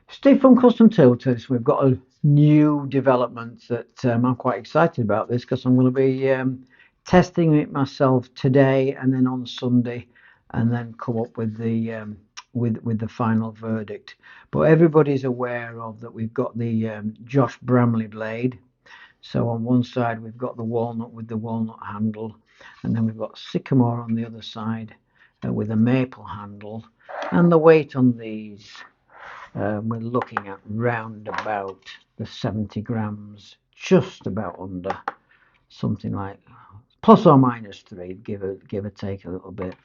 Steve from Custom Tilters, we've got a new development that I'm quite excited about this because I'm going to be testing it myself today and then on Sunday, and then come up with the with the final verdict. But everybody's aware of that. We've got the Josh Bramley blade. So on one side we've got the walnut with the walnut handle, and then we've got sycamore on the other side with a maple handle. And the weight on these, we're looking at round about the 70 grams, just about under, something like plus or minus 3, give or take a little bit.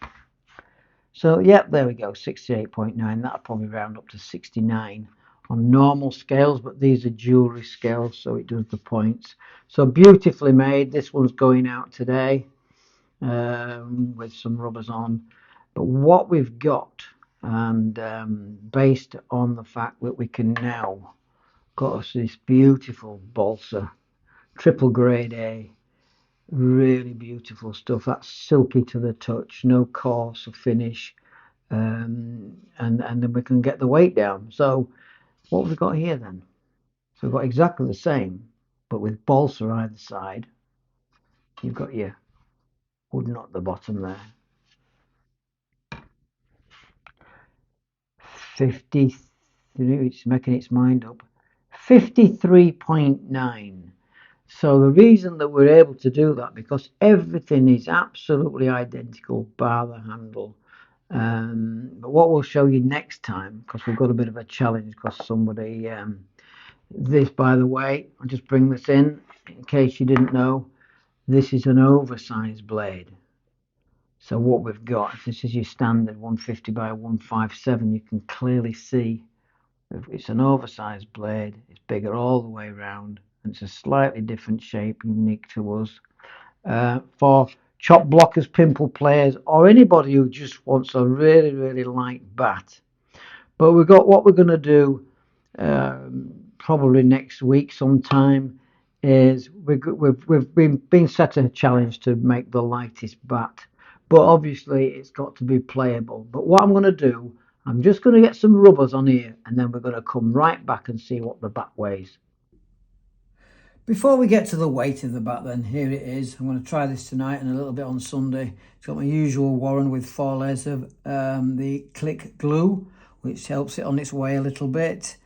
So yep, there we go, 68.9. That'll probably round up to 69 on normal scales, but these are jewelry scales, so it does the points. So beautifully made. This one's going out today with some rubbers on. But what we've got, and based on the fact that we can now got us this beautiful Balsa triple grade A, really beautiful stuff. That's silky to the touch, no coarse or finish, and then we can get the weight down. So what have we got here then? So we've got exactly the same, but with balsa either side. You've got your wood knot at the bottom there. 50, it's making its mind up. 53.9. So the reason that we're able to do that, because everything is absolutely identical bar the handle. But what we'll show you next time, because we've got a bit of a challenge, because somebody, this by the way, I'll just bring this in case you didn't know, this is an oversized blade. So what we've got, if this is your standard 150 by 157, you can clearly see it's an oversized blade. It's bigger all the way around, and it's a slightly different shape, unique to us. For chop blockers, pimple players, or anybody who just wants a really, really light bat. But we've got what we're going to do probably next week sometime is we've been set a challenge to make the lightest bat, but obviously it's got to be playable. But what I'm going to do, I'm just going to get some rubbers on here, and then we're going to come right back and see what the bat weighs. Before we get to the weight of the bat, then here it is. I'm going to try this tonight and a little bit on Sunday. It's got my usual Warren with 4 layers of the click glue, which helps it on its way a little bit.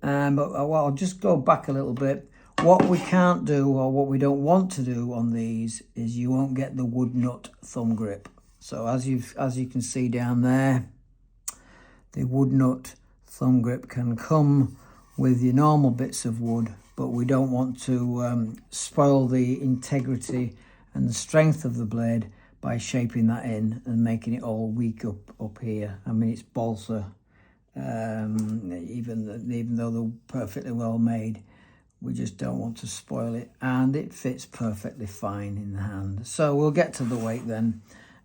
But I'll just go back a little bit. What we can't do, or what we don't want to do on these, is you won't get the wood nut thumb grip. So as you can see down there, the wood nut thumb grip can come with your normal bits of wood, but we don't want to spoil the integrity and the strength of the blade by shaping that in and making it all weak up here. I mean, it's balsa, even though they're perfectly well made, we just don't want to spoil it, and it fits perfectly fine in the hand. So we'll get to the weight then.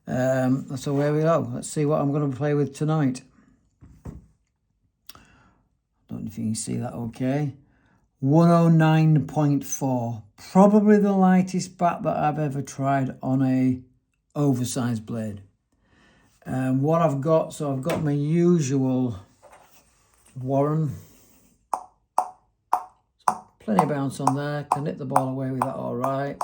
So here we go. Let's see what I'm going to play with tonight. Don't know if you can see that okay. 109.4, probably the lightest bat that I've ever tried on a oversized blade. What I've got, so I've got my usual Warren, plenty of bounce on there, can hit the ball away with that all right.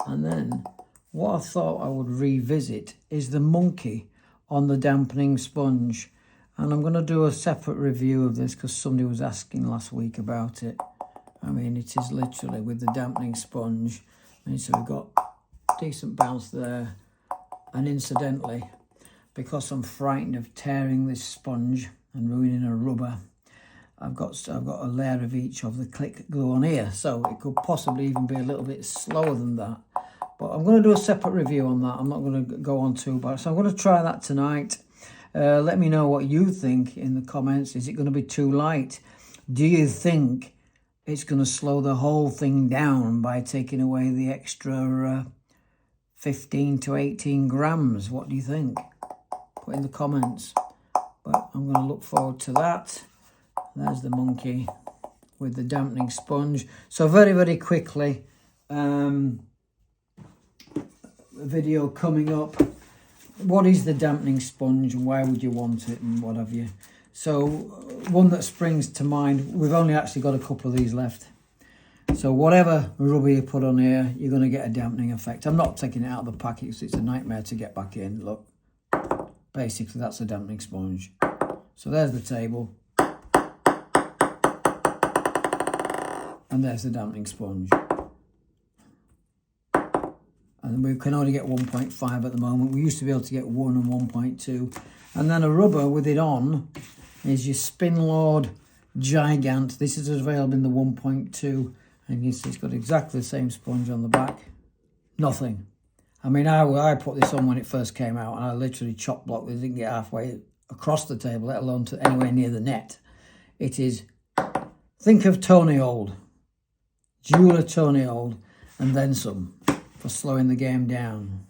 And then what I thought I would revisit is the monkey on the dampening sponge. And I'm going to do a separate review of this because somebody was asking last week about it. I mean, it is literally with the dampening sponge. And so we've got decent bounce there. And incidentally, because I'm frightened of tearing this sponge and ruining a rubber, I've got a layer of each of the click glue on here. So it could possibly even be a little bit slower than that. But I'm going to do a separate review on that. I'm not going to go on too bad. So I'm going to try that tonight. Let me know what you think in the comments. Is it going to be too light? Do you think it's going to slow the whole thing down by taking away the extra 15 to 18 grams? What do you think? Put in the comments. But I'm going to look forward to that. There's the monkey with the dampening sponge. So very, very quickly, video coming up. What is the dampening sponge and why would you want it and what have you? So one that springs to mind, we've only actually got a couple of these left. So whatever rubber you put on here, you're going to get a dampening effect. I'm not taking it out of the packet because it's a nightmare to get back in. Look, basically that's a dampening sponge. So there's the table. And there's the dampening sponge. And we can only get 1.5 at the moment. We used to be able to get 1 and 1.2. And then a rubber with it on is your Spinlord Gigant. This is available in the 1.2. And you see it's got exactly the same sponge on the back. Nothing. I mean, I put this on when it first came out, and I literally chop blocked it. Didn't get halfway across the table, let alone to anywhere near the net. It is, think of Tony Old, jeweler Tony Old, and then some for slowing the game down.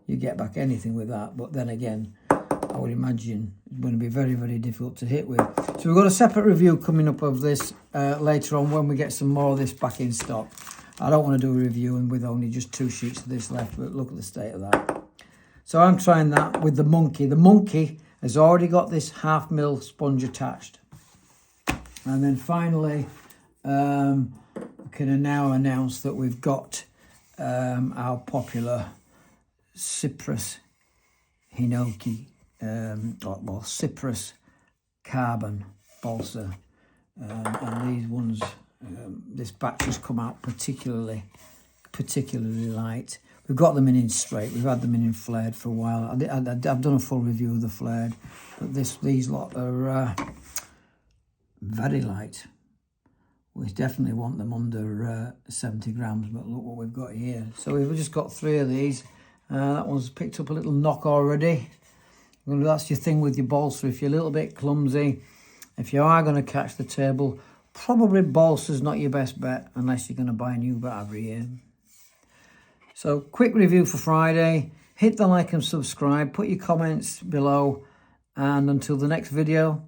You get back anything with that, but then again, I would imagine it's going to be very, very difficult to hit with. So we've got a separate review coming up of this later on when we get some more of this back in stock. I don't want to do a review and with only just 2 sheets of this left, but look at the state of that. So I'm trying that with the Monkey. The Monkey has already got this 1/2 mil sponge attached. And then finally, I can now announce that we've got our popular Cypress Hinoki, Cypress Carbon Balsa. And these ones, this batch has come out particularly light. We've got them in straight. We've had them in flared for a while. I've done a full review of the flared, but these lot are very light. We definitely want them under 70 grams, but look what we've got here. So we've just got 3 of these. That one's picked up a little knock already. Well, that's your thing with your balsa. If you're a little bit clumsy, if you are going to catch the table, probably balsa's not your best bet unless you're going to buy a new bat every year. So quick review for Friday. Hit the like and subscribe. Put your comments below. And until the next video,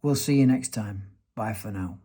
we'll see you next time. Bye for now.